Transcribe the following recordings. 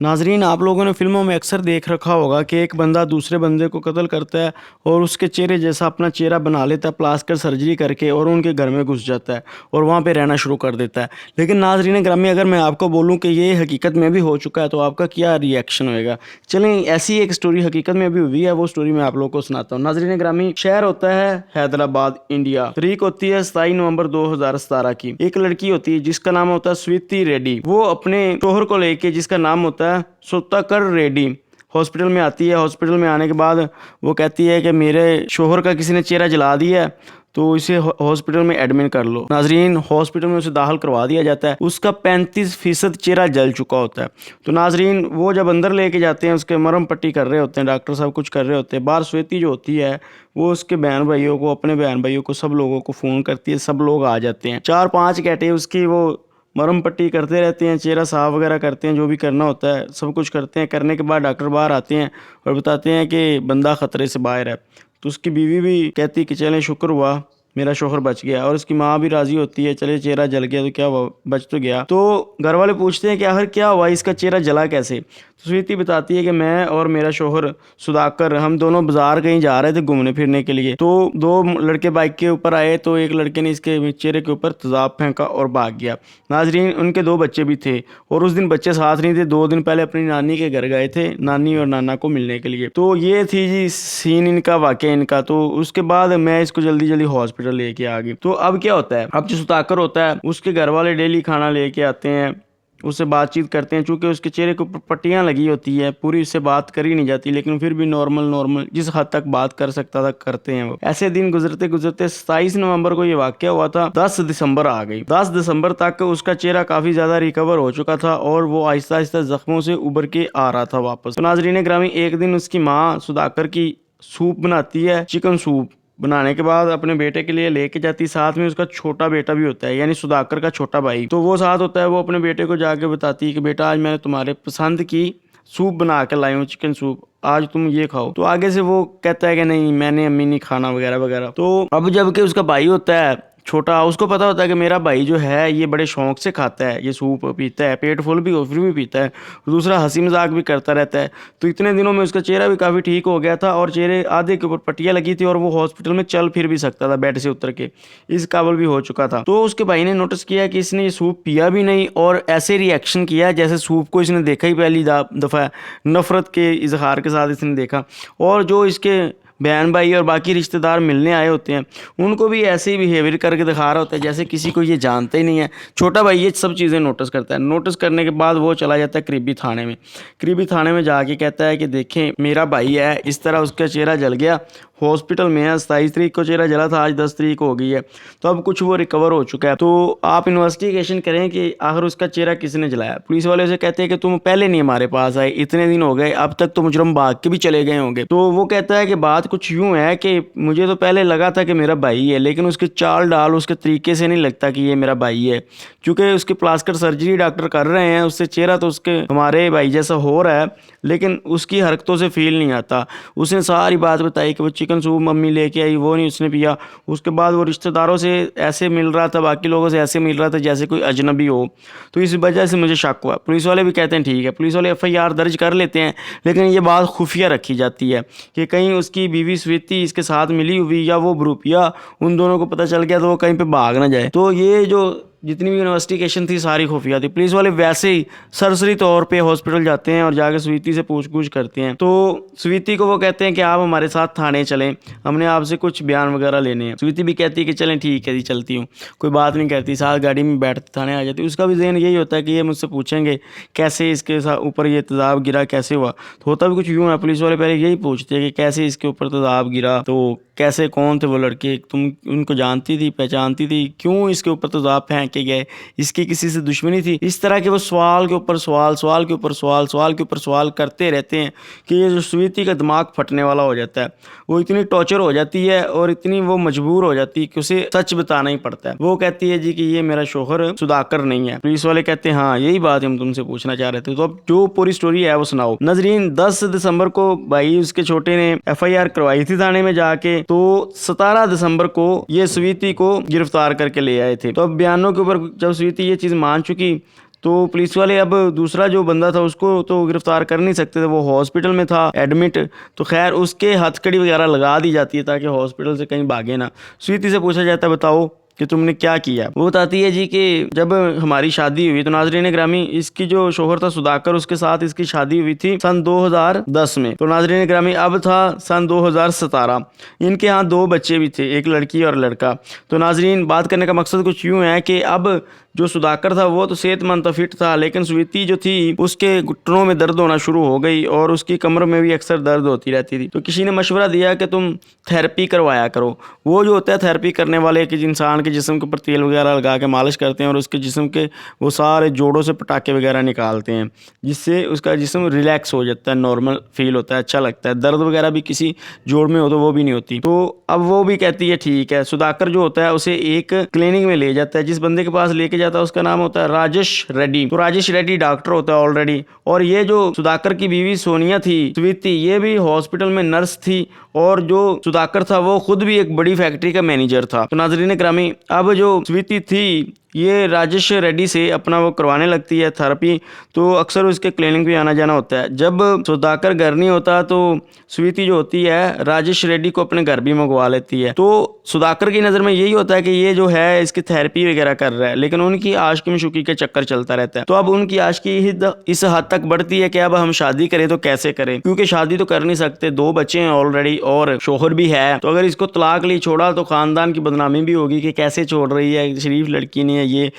नाजरीन, आप लोगों ने फिल्मों में अक्सर देख रखा होगा कि एक बंदा दूसरे बंदे को कत्ल करता है और उसके चेहरे जैसा अपना चेहरा बना लेता है प्लास्टर सर्जरी करके और उनके घर में घुस जाता है और वहाँ पे रहना शुरू कर देता है। लेकिन नाजरीन ग्रामी, अगर मैं आपको बोलूँ कि ये हकीकत में भी हो चुका है तो आपका क्या रिएक्शन होएगा? चलें, ऐसी एक स्टोरी हकीकत में भी हुई है, वो स्टोरी मैं आप लोगों को सुनाता हूँ। नाजरीन ग्रामी, शहर होता है हैदराबाद, इंडिया। तारीख होती है 27 नवंबर 2017 की। एक लड़की होती है जिसका नाम होता है स्वीति रेड्डी। वो अपने शोहर को लेके, जिसका नाम होता है सुताकर रेड्डी, हॉस्पिटल में आती है। हॉस्पिटल में आने के बाद वो कहती है कि मेरे शोहर का किसी ने चेहरा जला दिया है, तो इसे हॉस्पिटल में एडमिट कर लो। नाजरीन, हॉस्पिटल में उसे दाखिल करवा दिया जाता है। उसका 35% चेहरा जल चुका होता है। तो नाजरीन, वो जब अंदर लेके जाते हैं, उसके मरहम पट्टी कर रहे होते हैं, डॉक्टर साहब कुछ कर रहे होते हैं। बाहर श्वेती जो होती है वो उसके बहन भाइयों को, अपने बहन भाइयों को, सब लोगों को फ़ोन करती है। सब लोग आ जाते हैं। 4-5 घंटे उसकी वो मरहम पट्टी करते रहते हैं, चेहरा साफ वगैरह करते हैं, जो भी करना होता है सब कुछ करते हैं। करने के बाद डॉक्टर बाहर आते हैं और बताते हैं कि बंदा ख़तरे से बाहर है। तो उसकी बीवी भी कहती कि चलें, शुक्र हुआ मेरा शोहर बच गया। और उसकी माँ भी राज़ी होती है, चले चेहरा जल गया तो क्या हुआ, बच तो गया। तो घर वाले पूछते हैं कि आखिर क्या हुआ, इसका चेहरा जला कैसे? तो स्वीति बताती है कि मैं और मेरा शोहर सुधाकर, हम दोनों बाजार कहीं जा रहे थे घूमने फिरने के लिए। तो 2 लड़के बाइक के ऊपर आए, तो एक लड़के ने इसके चेहरे के ऊपर तेजाब फेंका और भाग गया। नाजरीन, उनके 2 बच्चे भी थे और उस दिन बच्चे साथ नहीं थे। 2 दिन पहले अपनी नानी के घर गए थे, नानी और नाना को मिलने के लिए। तो ये थी जी सीन इनका, वाकया इनका। तो उसके बाद मैं इसको जल्दी जल्दी हॉस्पिटल लेके आ गई। तो अब क्या होता है, अब जो सुधाकर होता है उसके घर वाले डेली खाना लेके आते हैं, उससे बातचीत करते हैं। चूंकि उसके चेहरे के ऊपर पट्टियां लगी होती है, पूरी उससे बात करी नहीं जाती, लेकिन फिर भी नॉर्मल नॉर्मल जिस हद तक बात कर सकता था करते हैं वो। ऐसे दिन गुजरते गुजरते 27 नवंबर को ये वाकया हुआ था। 10 दिसंबर आ गई। 10 दिसंबर तक उसका चेहरा काफी ज्यादा रिकवर हो चुका था और वो आहिस्ता आहिस्ता जख्मों से उबर के आ रहा था वापस। तो नाजरीन ग्रामी, एक दिन उसकी माँ सुधाकर की सूप बनाती है, चिकन सूप। बनाने के बाद अपने बेटे के लिए लेके जाती। साथ में उसका छोटा बेटा भी होता है, यानी सुधाकर का छोटा भाई, तो वो साथ होता है। वो अपने बेटे को जाके बताती है कि बेटा, आज मैंने तुम्हारे पसंद की सूप बना के लाई हूँ, चिकन सूप, आज तुम ये खाओ। तो आगे से वो कहता है कि नहीं, मैंने अम्मी नहीं खाना वगैरह वगैरह। तो अब जब कि उसका भाई होता है छोटा, उसको पता होता है कि मेरा भाई जो है ये बड़े शौक से खाता है, ये सूप पीता है, पेट फुल भी हो फिर भी पीता है। दूसरा हंसी मजाक भी करता रहता है। तो इतने दिनों में उसका चेहरा भी काफ़ी ठीक हो गया था और चेहरे आधे के ऊपर पट्टियाँ लगी थी और वो हॉस्पिटल में चल फिर भी सकता था, बेड से उतर के, इस काबिल भी हो चुका था। तो उसके भाई ने नोटिस किया कि इसने ये सूप पिया भी नहीं और ऐसे रिएक्शन किया जैसे सूप को इसने देखा ही पहली दफ़ा, नफरत के इजहार के साथ इसने देखा। और जो इसके बहन भाई और बाकी रिश्तेदार मिलने आए होते हैं, उनको भी ऐसे ही बिहेवियर करके दिखा रहा होता है जैसे किसी को ये जानता ही नहीं है। छोटा भाई ये सब चीज़ें नोटिस करता है। नोटिस करने के बाद वो चला जाता है करीबी थाने में। करीबी थाने में जाके कहता है कि देखें, मेरा भाई है, इस तरह उसका चेहरा जल गया, हॉस्पिटल में है, 27 तारीख को चेहरा जला था, आज 10 तारीख हो गई है, तो अब कुछ वो रिकवर हो चुका है। तो आप इन्वेस्टिगेशन करें कि आखिर उसका चेहरा किसने जलाया। पुलिस वाले उसे कहते हैं कि तुम पहले नहीं हमारे पास आए, इतने दिन हो गए, अब तक तो मुजरम भाग के भी चले गए होंगे। तो वो कहता है कि बात कुछ यूँ है कि मुझे तो पहले लगा था कि मेरा भाई है, लेकिन उसके चाल डाल, उसके तरीके से नहीं लगता कि ये मेरा भाई है, क्योंकि उसकी प्लास्टिक सर्जरी डॉक्टर कर रहे हैं, उससे चेहरा तो उसके हमारे भाई जैसा हो रहा है, लेकिन उसकी हरकतों से फील नहीं आता। उसने सारी बात बताई कि वो चिकन सूप मम्मी लेके आई, वो नहीं उसने पिया। उसके बाद वो रिश्तेदारों से ऐसे मिल रहा था, बाकी लोगों से ऐसे मिल रहा था जैसे कोई अजनबी हो। तो इस वजह से मुझे शक हुआ। पुलिस वाले भी कहते हैं ठीक है, पुलिस वाले FIR दर्ज कर लेते हैं, लेकिन ये बात खुफिया रखी जाती है कि कहीं उसकी बीवी स्वीति इसके साथ मिली हुई या वो ब्रूपिया, उन दोनों को पता चल गया तो वो कहीं पे भाग ना जाए। तो ये जो जितनी भी इन्वेस्टिगेशन थी सारी खुफिया थी। पुलिस वाले वैसे ही सरसरी तौर पे हॉस्पिटल जाते हैं और जाकर स्वीति से पूछ करते हैं। तो स्वीति को वो कहते हैं कि आप हमारे साथ थाने चलें, हमने आपसे कुछ बयान वगैरह लेने हैं। स्वीति भी कहती है कि चलें ठीक है जी, चलती हूँ, कोई बात नहीं कहती, साथ गाड़ी में बैठते थाने आ जाती। उसका भी ज़हन यही होता है कि ये मुझसे पूछेंगे कैसे इसके साथ ऊपर ये तेज़ाब गिरा, कैसे हुआ। तो होता भी कुछ यूँ है, पुलिस वाले पहले यही पूछते हैं कि कैसे इसके ऊपर तेज़ाब गिरा, तो कैसे, कौन थे वो लड़के, तुम उनको जानती थी, पहचानती थी, क्यों इसके ऊपर तेज़ाब फेंक के गए, इसकी किसी से दुश्मनी थी। इस तरह के वो सवाल के ऊपर सवाल, सवाल के ऊपर सवाल, सवाल के ऊपर सवाल करते रहते हैं कि ये जो स्वीति का दिमाग फटने वाला हो जाता है। वो इतनी टॉर्चर हो जाती है और इतनी वो मजबूर हो जाती है कि उसे सच बताना ही पड़ता है। वो कहती है जी कि ये मेरा शोहर सुधाकर नहीं है। पुलिस वाले कहते हैं हाँ, यही बात हम तुमसे पूछना चाह रहे थे, तो अब जो पूरी स्टोरी है वो सुनाओ। नजरीन, 10 दिसंबर को भाई उसके छोटे ने FIR करवाई थी थाने में जाके, तो 17 दिसंबर को ये स्वीति को गिरफ्तार करके ले आए थे। तो अब बयानों के ऊपर जब स्वीति ये चीज़ मान चुकी तो पुलिस वाले अब दूसरा जो बंदा था उसको तो गिरफ्तार कर नहीं सकते थे, वो हॉस्पिटल में था एडमिट। तो खैर उसके हथकड़ी वगैरह लगा दी जाती है ताकि हॉस्पिटल से कहीं भागे ना। स्वीति से पूछा जाता है बताओ कि तुमने क्या किया। वो बताती है जी कि जब हमारी शादी हुई, तो नाजरीन ग्रामी इसकी जो शोहर था सुधाकर, उसके साथ इसकी शादी हुई थी सन 2010 में। तो नाजरीन ग्रामी अब था सन 2017। इनके यहाँ 2 बच्चे भी थे, एक लड़की और लड़का। तो नाजरीन बात करने का मकसद कुछ यूँ है कि अब जो सुधाकर था वो तो सेहतमंद था, फिट था, लेकिन स्वीति जो थी उसके घुटनों में दर्द होना शुरू हो गई और उसकी कमर में भी अक्सर दर्द होती रहती थी। तो किसी ने मशवरा दिया कि तुम थेरेपी करवाया करो। वो जो होता है थेरेपी करने वाले कि इंसान के जिस्म के ऊपर तेल वगैरह लगा के मालिश करते हैं और उसके जिस्म के वो सारे जोड़ों से पटाखे वगैरह निकालते हैं, जिससे उसका जिस्म रिलैक्स हो जाता है, नॉर्मल फील होता है, अच्छा लगता है। दर्द वगैरह भी किसी जोड़ में हो तो वो भी नहीं होती। तो अब वो भी कहती है ठीक है। सुधाकर जो होता है उसे एक क्लिनिक में ले जाता है। जिस बंदे के पास लेके जाता है उसका नाम होता है राजेश रेड्डी। तो राजेश रेड्डी डॉक्टर होता है ऑलरेडी। और ये जो सुधाकर की बीवी सोनिया थी, स्वीति, ये भी हॉस्पिटल में नर्स थी और जो सुधाकर था वो खुद भी एक बड़ी फैक्ट्री का मैनेजर था। तो नाजरीन ग्रामी अब जो स्वीति थी ये राजेश रेड्डी से अपना वो करवाने लगती है थेरेपी। तो अक्सर उसके क्लिनिक भी आना जाना होता है। जब सुधाकर घर नहीं होता तो स्वीति जो होती है राजेश रेड्डी को अपने घर भी मंगवा लेती है। तो सुधाकर की नज़र में यही होता है कि ये जो है इसकी थेरेपी वगैरह कर रहा है, लेकिन उनकी आशिकी मशूकी के चक्कर चलता रहता है। तो अब उनकी आशिकी इस हद तक बढ़ती है कि अब हम शादी करें तो कैसे करें, क्योंकि शादी तो कर नहीं सकते, 2 बच्चे हैं ऑलरेडी और शोहर भी है। तो अगर इसको तलाक ली छोड़ा तो खानदान की बदनामी भी होगी कि कैसे छोड़ रही है, शरीफ लड़की नहीं है ये,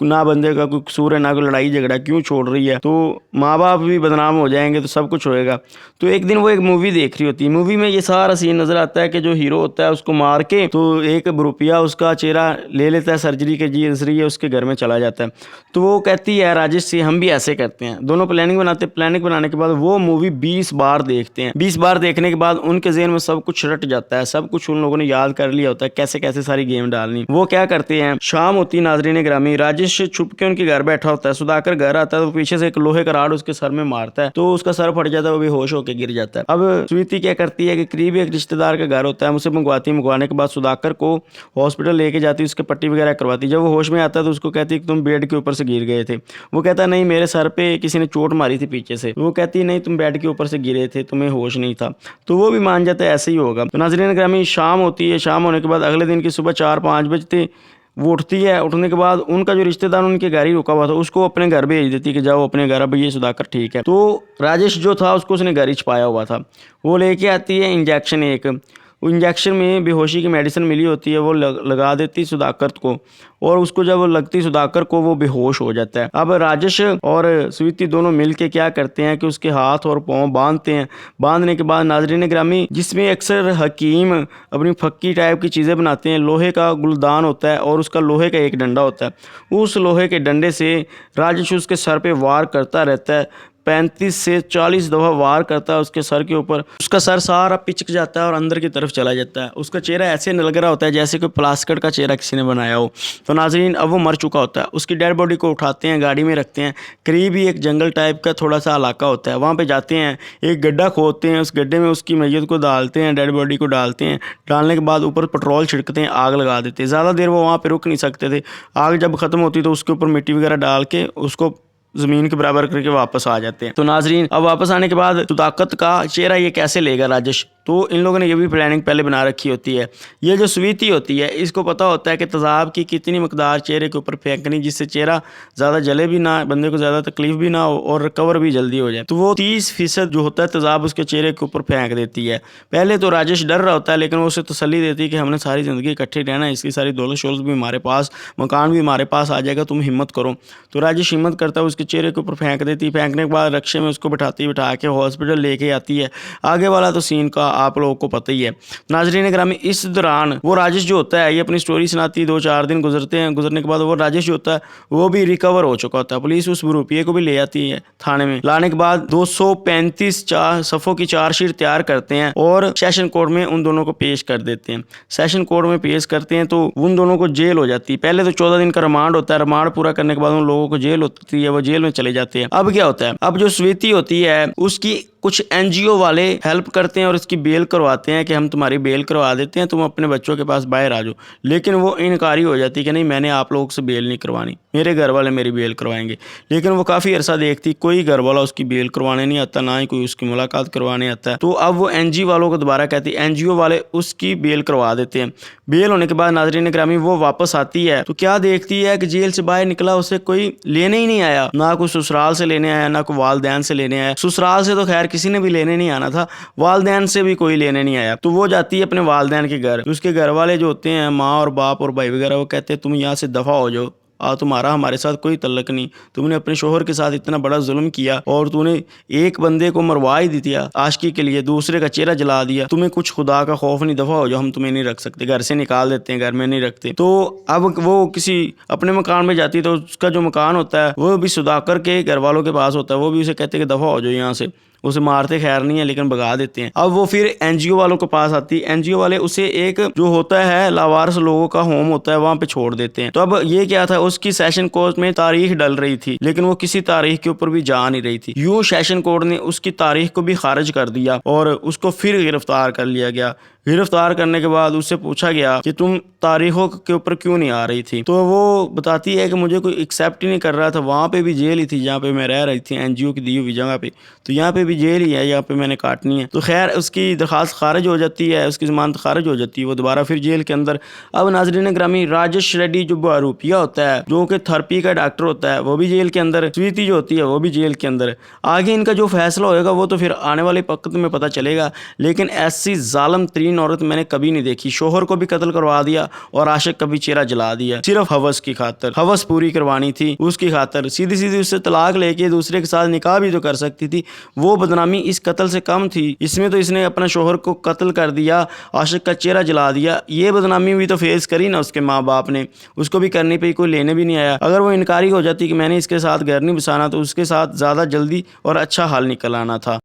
ना बंदे का कोई कसूर है, ना कोई लड़ाई झगड़ा, क्यों छोड़ रही है। तो माँ बाप भी बदनाम हो जाएंगे, तो सब कुछ होएगा। तो एक दिन वो एक मूवी देख रही होती है। मूवी में ये सारा सीन नजर आता है कि जो हीरो होता है उसको मार के तो एक रुपया उसका चेहरा ले लेता है सर्जरी के जरिए, उसके घर में चला जाता है। तो वो कहती है राजेश से हम भी ऐसे करते हैं। दोनों प्लानिंग बनाते हैं। प्लानिंग बनाने के बाद वो मूवी 20 बार देखते हैं। 20 बार देखने के बाद उनके ज़हन में सब कुछ रट जाता है, सब कुछ उन लोगों ने याद कर लिया होता है कैसे कैसे सारी गेम डालनी। वो क्या करते हैं, शाम होती है नाजरीन ग्रामी, राजेश छुप के उनके घर बैठा होता है। सुधाकर घर आता है तो पीछे से एक लोहे का राड उसके सर में मारता है, तो उसका सर फट जाता है, वो बेहोश होकर गिर जाता है। अब स्वीति क्या करती है कि करीब एक रिश्तेदार का घर होता है, उसे मंगवाने के बाद सुधाकर को हॉस्पिटल लेके जाती है, उसके पट्टी वगैरह करवाती है। जब वो होश में आता है तो उसको कहती है कि तुम बेड के ऊपर से गिर गए थे। वो कहता है नहीं, मेरे सर पे किसी ने चोट मारी थी पीछे से। वो कहती है नहीं, तुम बेड के ऊपर से गिरे थे, तुम्हें होश नहीं था। तो वो भी मान जाता है ऐसे ही होगा। तो नाज़रीन ग्रामी शाम होती है। शाम होने के बाद अगले दिन की सुबह 4-5 बजे वो उठती है। उठने के बाद उनका जो रिश्तेदार उनके घर ही रुका हुआ था उसको अपने घर भेज देती है कि जाओ अपने घर, अब ये सुधाकर ठीक है। तो राजेश जो था उसको उसने घर ही छुपाया हुआ था। वो लेके आती है इंजेक्शन एक। इंजेक्शन में बेहोशी की मेडिसिन मिली होती है, वो लगा देती सुधाकर को, और उसको जब वो लगती सुधाकर को वो बेहोश हो जाता है। अब राजेश और स्वीति दोनों मिलके क्या करते हैं कि उसके हाथ और पाँव बांधते हैं। बांधने के बाद नाजरीन ग्रामी, जिसमें अक्सर हकीम अपनी फक्की टाइप की चीज़ें बनाते हैं, लोहे का गुलदान होता है और उसका लोहे का एक डंडा होता है। उस लोहे के डंडे से राजेश उसके सर पे वार करता रहता है। 35 से 40 दफ़ा वार करता है उसके सर के ऊपर। उसका सर सारा पिचक जाता है और अंदर की तरफ चला जाता है। उसका चेहरा ऐसे लग रहा होता है जैसे कोई प्लास्टिक का चेहरा किसी ने बनाया हो। तो नाजरीन अब वो मर चुका होता है। उसकी डेड बॉडी को उठाते हैं, गाड़ी में रखते हैं। करीब ही एक जंगल टाइप का थोड़ा सा इलाका होता है, वहाँ पर जाते हैं, एक गड्ढा खोदते हैं, उस गड्ढे में उसकी मैयत को डालते हैं, डेड बॉडी को डालते हैं। डालने के बाद ऊपर पेट्रोल छिड़कते हैं, आग लगा देते हैं। ज़्यादा देर वो वहाँ पर रुक नहीं सकते थे। आग जब ख़त्म होती तो उसके ऊपर मिट्टी वगैरह डाल के उसको ज़मीन के बराबर करके वापस आ जाते हैं। तो नाजरीन अब वापस आने के बाद सुधाकर का चेहरा ये कैसे लेगा राजेश, तो इन लोगों ने ये भी प्लानिंग पहले बना रखी होती है। ये जो स्वीति होती है इसको पता होता है कि तेज़ाब की कितनी मकदार चेहरे के ऊपर फेंकनी जिससे चेहरा ज़्यादा जले भी ना, बंदे को ज़्यादा तकलीफ भी ना हो और रिकवर भी जल्दी हो जाए। तो वो 30% जो होता है तेज़ाब उसके चेहरे के ऊपर फेंक देती है। पहले तो राजेश डर रहा होता है, लेकिन वो उसे तसल्ली देती है कि हमने सारी ज़िंदगी इकट्ठे रहना है, इसकी सारी दौलत शौलत भी हमारे पास, मकान भी हमारे पास आ जाएगा, तुम हिम्मत करो। तो राजेश हिम्मत करता है, उसके चेहरे के ऊपर फेंक देती है। फेंकने के बाद रक्शे में उसको बिठा के हॉस्पिटल लेके आती है। आगे वाला तो सीन का आप लोगों को पता ही है। नाजरीन ग्रामी इस दौरान वो राजेश जो होता है ये अपनी स्टोरी सुनाती है। 2-4 दिन गुजरते हैं। गुजरने के बाद वो राजेश जो होता है वो भी रिकवर हो चुका होता है। पुलिस उस रुपये को भी ले आती है थाने में। लाने के बाद 235 सफ़ों की चार्जशीट तैयार करते हैं और सेशन कोर्ट में उन दोनों को पेश कर देते हैं। सेशन कोर्ट में पेश करते हैं तो उन दोनों को जेल हो जाती है। पहले तो 14 दिन का रिमांड होता है। रिमांड पूरा करने के बाद उन लोगों को जेल होती है, वो जेल में चले जाते हैं। अब क्या होता है, अब जो स्वीति होती है उसकी कुछ एनजीओ वाले हेल्प करते हैं और उसकी बेल करवाते हैं कि हम तुम्हारी बेल करवा देते हैं, तुम अपने बच्चों के पास बाहर आ जाओ। लेकिन वो इनकारी हो जाती है कि नहीं, मैंने आप लोगों से बेल नहीं करवानी, मेरे घर वाले मेरी बेल करवाएंगे। लेकिन वो काफ़ी अरसा देखती, कोई घर वाला उसकी बेल करवाने नहीं आता, ना ही कोई उसकी मुलाकात करवाने आता है। तो अब वो एनजीओ वालों को दोबारा कहती है, एनजीओ वाले उसकी बेल करवा देते हैं। बेल होने के बाद नाज़रीन ग्रामी वो वापस आती है तो क्या देखती है कि जेल से बाहर निकला उसे कोई लेने ही नहीं आया, ना कोई ससुराल से लेने आया, ना कोई वालदैन से लेने आया। ससुराल से तो खैर किसी ने भी लेने नहीं आना था, वालदैन से भी कोई लेने नहीं आया। तो वो जाती है अपने वालदैन के घर। उसके घर वाले जो होते हैं, माँ और बाप और भाई वगैरह, वो कहते हैं तुम यहाँ से दफ़ा हो जाओ, तुम्हारा हमारे साथ कोई तल्लक नहीं, तुमने अपने शोहर के साथ इतना बड़ा जुल्म किया और तूने एक बंदे को मरवा ही दिया आशिकी के लिए, दूसरे का चेहरा जला दिया, तुम्हें कुछ खुदा का खौफ नहीं, दफ़ा हो जाओ, हम तुम्हें नहीं रख सकते, घर से निकाल देते हैं, घर में नहीं रखते। तो अब वो किसी अपने मकान में जाती है तो उसका जो मकान होता है वो भी सुधाकर के घर वालों के पास होता है, वो भी उसे कहते हैं कि दफ़ा हो जाओ यहाँ से। उसे मारते खैर नहीं है लेकिन भगा देते हैं। अब वो फिर एनजीओ वालों के पास आती है, एनजीओ वाले उसे एक जो होता है लावारिस लोगों का होम होता है वहां पे छोड़ देते हैं। तो अब ये क्या था, उसकी सेशन कोर्ट में तारीख डल रही थी लेकिन वो किसी तारीख के ऊपर भी जा नहीं रही थी। यूं सेशन कोर्ट ने उसकी तारीख को भी खारिज कर दिया और उसको फिर गिरफ्तार कर लिया गया। गिरफ्तार करने के बाद उससे पूछा गया कि तुम तारीखों के ऊपर क्यों नहीं आ रही थी, तो वो बताती है कि मुझे कोई एक्सेप्ट ही नहीं कर रहा था, वहाँ पे भी जेल ही थी जहाँ पे मैं रह रही थी, एनजीओ की दी हुई जगह पे, तो यहाँ पे भी जेल ही है, यहाँ पे मैंने काटनी है। तो खैर उसकी दरख्वास्त खारिज हो जाती है, उसकी जमानत खारिज हो जाती है, वो दोबारा फिर जेल के अंदर। अब नाजरीन ग्रामी, राजेश रेड्डी जो आरोपिया होता है, जो कि थेरेपी का डॉक्टर होता है, वो भी जेल के अंदर, स्वीति जो होती है वो भी जेल के अंदर। आगे इनका जो फैसला होएगा वो तो फिर आने वाले वक्त में पता चलेगा। लेकिन ऐसी जालिम तरीन औरत मैंने कभी नहीं देखी। शोहर को भी कत्ल करवा दिया और आशिक का भी चेहरा जला दिया, सिर्फ हवस की खातर। हवस पूरी करवानी थी उसकी खातर, सीधी सीधी उससे तलाक लेके दूसरे के साथ निकाह भी तो कर सकती थी। वो बदनामी इस कत्ल से कम थी। इसमें तो इसने अपना शोहर को कत्ल कर दिया, आशिक का चेहरा जला दिया। ये बदनामी भी तो फेस करी ना उसके माँ बाप ने, उसको भी करनी पड़ी, कोई लेने भी नहीं आया। अगर वो इनकारी हो जाती कि मैंने इसके साथ घर नहीं बसाना तो उसके साथ ज़्यादा जल्दी और अच्छा हाल निकल आना था।